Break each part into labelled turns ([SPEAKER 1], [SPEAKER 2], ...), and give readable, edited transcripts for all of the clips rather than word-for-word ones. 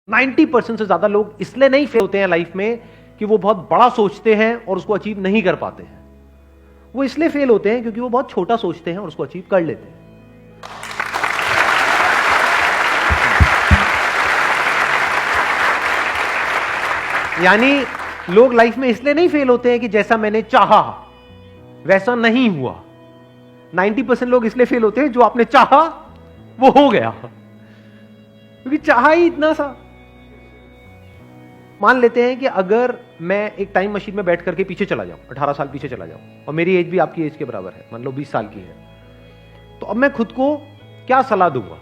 [SPEAKER 1] 90% से ज्यादा लोग इसलिए नहीं फेल होते हैं लाइफ में कि वो बहुत बड़ा सोचते हैं और उसको अचीव नहीं कर पाते हैं। वो इसलिए फेल होते हैं क्योंकि वो बहुत छोटा सोचते हैं और उसको अचीव कर लेते हैं। यानी लोग लाइफ में इसलिए नहीं फेल होते हैं कि जैसा मैंने चाहा वैसा नहीं हुआ। 90% लोग इसलिए फेल होते हैं जो आपने चाहा वो हो गया, क्योंकि चाहा ही इतना सा। मान लेते हैं कि अगर मैं एक टाइम मशीन में बैठ करके पीछे चला जाऊं, 18 साल पीछे चला जाऊं, और मेरी एज भी आपकी एज के बराबर है, मान लो 20 साल की है, तो अब मैं खुद को क्या सलाह दूंगा?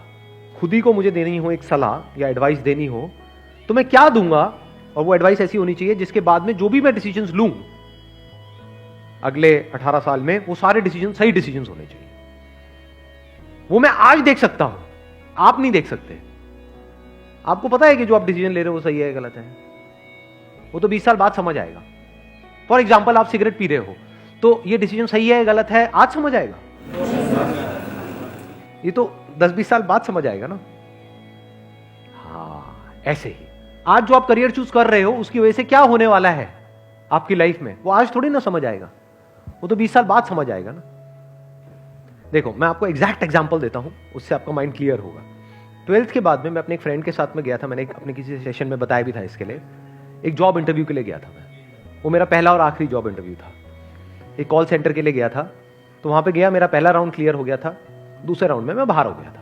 [SPEAKER 1] खुद ही को मुझे देनी हो एक सलाह या एडवाइस देनी हो तो मैं क्या दूंगा? और वो एडवाइस ऐसी होनी चाहिए जिसके बाद में जो भी मैं डिसीजंस लूं अगले 18 साल में, वो सारे डिसीजन सही डिसीजंस होने चाहिए। वो मैं आज देख सकता हूं, आप नहीं देख सकते। आपको पता है कि जो आप डिसीजन ले रहे हो वो सही है गलत है, वो तो 20 साल बाद समझ आएगा। फॉर एग्जाम्पल, आप सिगरेट पी रहे हो तो ये डिसीजन सही है गलत है आज समझ आएगा, ये तो 10-20 साल बाद समझ आएगा ना। हाँ, ऐसे ही आज जो आप करियर चूज कर रहे हो उसकी वजह से क्या होने वाला है आपकी लाइफ में, वो आज थोड़ी ना समझ आएगा, वो तो 20 साल बाद समझ आएगा ना। देखो, मैं आपको एग्जैक्ट एग्जांपल देता हूं, उससे आपका माइंड क्लियर होगा। 12th के बाद में मैं अपने एक फ्रेंड के साथ में गया था, मैंने अपने किसी सेशन में बताया भी था इसके लिए। एक जॉब इंटरव्यू के लिए गया था मैं, वो मेरा पहला और आखिरी जॉब इंटरव्यू था। एक कॉल सेंटर के लिए गया था, तो वहां पे गया, मेरा पहला राउंड क्लियर हो गया था, दूसरे राउंड में मैं बाहर हो गया था।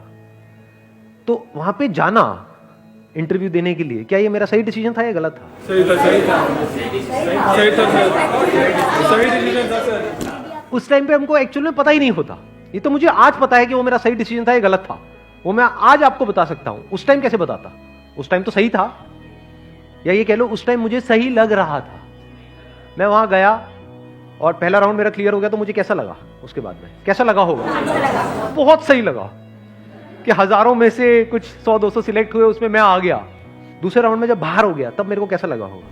[SPEAKER 1] तो वहां पे जाना इंटरव्यू देने के लिए, क्या ये मेरा सही डिसीजन था या गलत था?
[SPEAKER 2] सही था, सही था, सही था सर, सही डिसीजन था सर।
[SPEAKER 1] उस टाइम पे हमको एक्चुअल में पता ही नहीं होता। ये तो मुझे आज पता है कि वो मेरा सही डिसीजन था या गलत था, वो मैं आज आपको बता सकता हूं। उस टाइम कैसे बताता? उस टाइम तो सही था, या ये कह लो उस टाइम मुझे सही लग रहा था। मैं वहां गया और पहला राउंड मेरा क्लियर हो गया, तो मुझे कैसा लगा? उसके बाद में कैसा लगा होगा? बहुत सही लगा कि हजारों में से कुछ 100-200 सिलेक्ट हुए, उसमें मैं आ गया। दूसरे राउंड में जब बाहर हो गया तब मेरे को कैसा लगा होगा?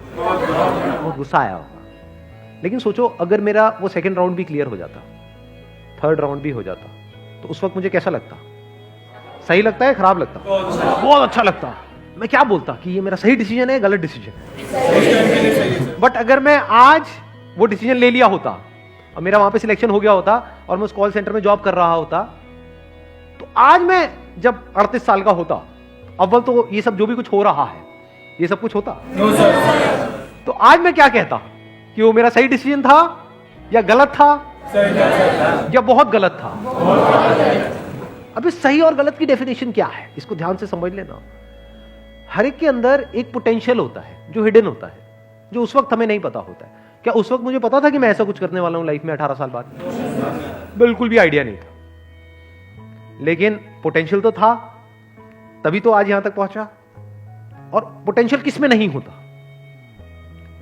[SPEAKER 1] बहुत गुस्सा आया होगा। लेकिन सोचो, अगर मेरा वो सेकंड राउंड भी क्लियर हो जाता, थर्ड राउंड भी हो जाता, तो उस वक्त मुझे कैसा लगता? सही लगता है खराब लगता? बहुत अच्छा लगता। मैं क्या बोलता कि ये मेरा सही डिसीजन है गलत डिसीजन है। बट अगर मैं आज वो डिसीजन ले लिया होता और मेरा वहां पे सिलेक्शन हो गया होता और मैं उस कॉल सेंटर में जॉब कर रहा होता, तो आज मैं जब 38 साल का होता, अव्वल तो ये सब जो भी कुछ हो रहा है ये सब कुछ होता, तो आज मैं क्या कहता कि वो मेरा सही डिसीजन था या गलत था, या बहुत गलत था। अभी सही और गलत की डेफिनेशन क्या है, इसको ध्यान से समझ लेना। हर एक के अंदर एक पोटेंशियल होता है जो हिडन होता है, जो उस वक्त हमें नहीं पता होता है। क्या उस वक्त मुझे पता था कि मैं ऐसा कुछ करने वाला हूं लाइफ में 18 साल बाद? बिल्कुल भी आइडिया नहीं था, लेकिन पोटेंशियल तो था, तभी तो आज यहां तक पहुंचा। और पोटेंशियल किस में नहीं होता?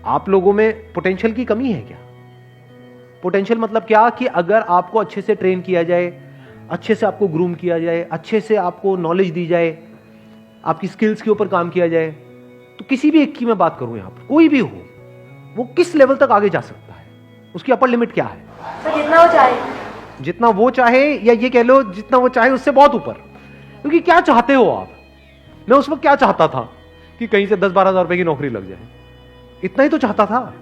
[SPEAKER 1] आप लोगों में पोटेंशियल की कमी है क्या? पोटेंशियल मतलब क्या कि अगर आपको अच्छे से ट्रेन किया जाए, अच्छे से आपको ग्रूम किया जाए, अच्छे से आपको नॉलेज दी जाए, आपकी स्किल्स के ऊपर काम किया जाए, तो किसी भी एक की मैं बात करूं, यहां पर कोई भी हो, वो किस लेवल तक आगे जा सकता है? उसकी अपर लिमिट क्या है?
[SPEAKER 3] तो जितना वो चाहे,
[SPEAKER 1] जितना वो चाहे, या ये कह लो जितना वो चाहे उससे बहुत ऊपर। क्योंकि क्या चाहते हो आप? मैं उस वक्त क्या चाहता था कि कहीं से 10-12 हजार रुपए की नौकरी लग जाए, इतना ही तो चाहता था।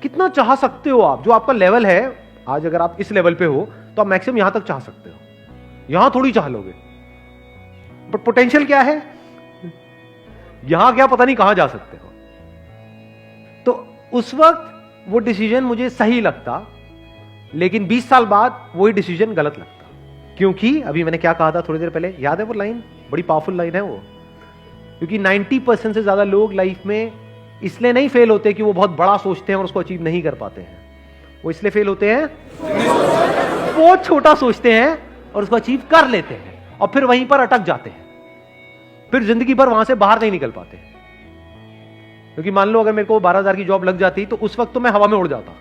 [SPEAKER 1] कितना चाह सकते हो आप? जो आपका लेवल है आज, अगर आप इस लेवल पे हो तो आप मैक्सिमम यहां तक चाह सकते हो, यहां थोड़ी चाह लोगे। बट पोटेंशियल क्या है? यहां क्या पता नहीं कहां जा सकते हो। तो उस वक्त वो डिसीजन मुझे सही लगता, लेकिन 20 साल बाद वही डिसीजन गलत लगता। क्योंकि अभी मैंने क्या कहा था थोड़ी देर पहले, याद है वो लाइन? बड़ी पावरफुल लाइन है वो। क्योंकि 90% से ज्यादा लोग लाइफ में इसलिए नहीं फेल होते कि वो बहुत बड़ा सोचते हैं और उसको अचीव नहीं कर पाते हैं। वो इसलिए फेल होते हैं बहुत छोटा सोचते हैं और उसको अचीव कर लेते हैं, और फिर वहीं पर अटक जाते हैं, फिर जिंदगी भर वहां से बाहर नहीं निकल पाते। क्योंकि मान लो अगर मेरे को 12,000 की जॉब लग जाती तो उस वक्त तो मैं हवा में उड़ जाता,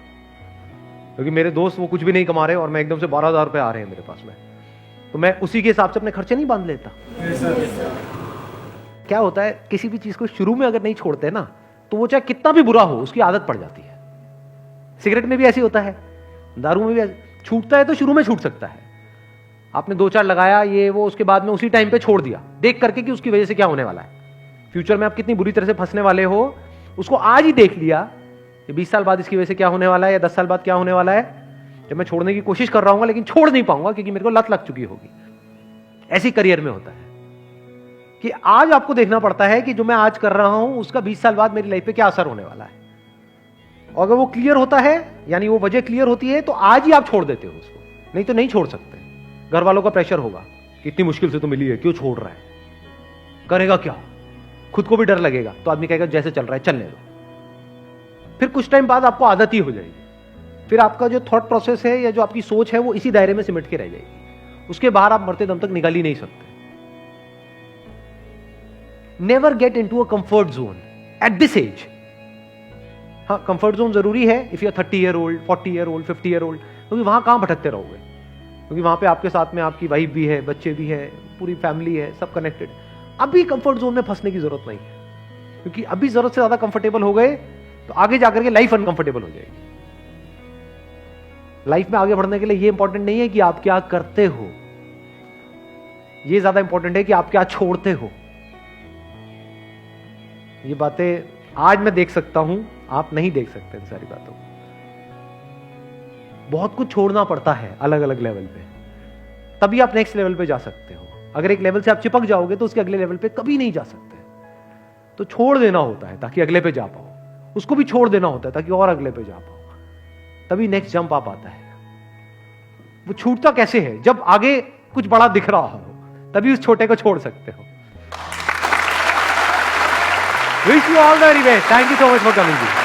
[SPEAKER 1] क्योंकि मेरे दोस्त वो कुछ भी नहीं कमा रहे और मैं एकदम से 12,000 रुपए आ रहे हैं मेरे पास में, तो मैं उसी के हिसाब से अपने खर्चे नहीं बांध लेता। क्या होता है, किसी भी चीज को शुरू में अगर नहीं छोड़ते ना, तो वो चाहे कितना भी बुरा हो उसकी आदत पड़ जाती है। सिगरेट में भी ऐसी होता है, दारू में भी छूटता है तो शुरू में छूट सकता है, आपने 2-4 लगाया ये वो, उसके बाद में उसी टाइम पे छोड़ दिया देख करके कि उसकी वजह से क्या होने वाला है, फ्यूचर में आप कितनी बुरी तरह से फंसने वाले हो उसको आज ही देख लिया कि 20 साल बाद इसकी वजह से क्या होने वाला है या 10 साल बाद क्या होने वाला है, जब मैं छोड़ने की कोशिश कर रहा हूं लेकिन छोड़ नहीं पाऊंगा क्योंकि मेरे को लत लग चुकी होगी। ऐसी करियर में होता है कि आज आपको देखना पड़ता है कि जो मैं आज कर रहा हूं उसका 20 साल बाद मेरी लाइफ पे क्या असर होने वाला है। और अगर वो क्लियर होता है, यानी वो वजह क्लियर होती है, तो आज ही आप छोड़ देते हो उसको, नहीं तो नहीं छोड़ सकते। घर वालों का प्रेशर होगा, इतनी मुश्किल से तो मिली है, क्यों छोड़ रहा है, करेगा क्या, खुद को भी डर लगेगा, तो आदमी कहेगा जैसे चल रहा है चलने दो। फिर कुछ टाइम बाद आपको आदत ही हो जाएगी, फिर आपका जो थॉट प्रोसेस है या जो आपकी सोच है वो इसी दायरे में सिमट के रह जाएगी, उसके बाहर आप मरते दम तक निकल ही नहीं सकते। Never get into a comfort zone at this age. हाँ, कंफर्ट जोन जरूरी है if you are 30 year old, 40 year old, 50 year old, क्योंकि वहां कहां भटकते रहोगे, क्योंकि वहां पे आपके साथ में आपकी वाइफ भी है, बच्चे भी है, पूरी फैमिली है, सब कनेक्टेड। अभी कंफर्ट जोन में फंसने की जरूरत नहीं है, क्योंकि अभी जरूरत से ज्यादा कंफर्टेबल हो गए तो आगे जाकर के लाइफ अनकंफर्टेबल हो जाएगी। लाइफ में आगे बढ़ने के लिए ये इंपॉर्टेंट नहीं है कि आप क्या करते हो, ये ज्यादा इंपॉर्टेंट है कि आप क्या छोड़ते हो। ये बातें आज मैं देख सकता हूं, आप नहीं देख सकते इन सारी बातों को। बहुत कुछ छोड़ना पड़ता है अलग अलग लेवल पे, तभी आप नेक्स्ट लेवल पे जा सकते हो। अगर एक लेवल से आप चिपक जाओगे तो उसके अगले लेवल पे कभी नहीं जा सकते। तो छोड़ देना होता है ताकि अगले पे जा पाओ, उसको भी छोड़ देना होता है ताकि और अगले पे जा पाओ, तभी नेक्स्ट जंप आप आता है। वो छूटता कैसे है, जब आगे कुछ बड़ा दिख रहा हो, तभी उस छोटे को छोड़ सकते हो। Wish you all the very best, thank you so much for coming.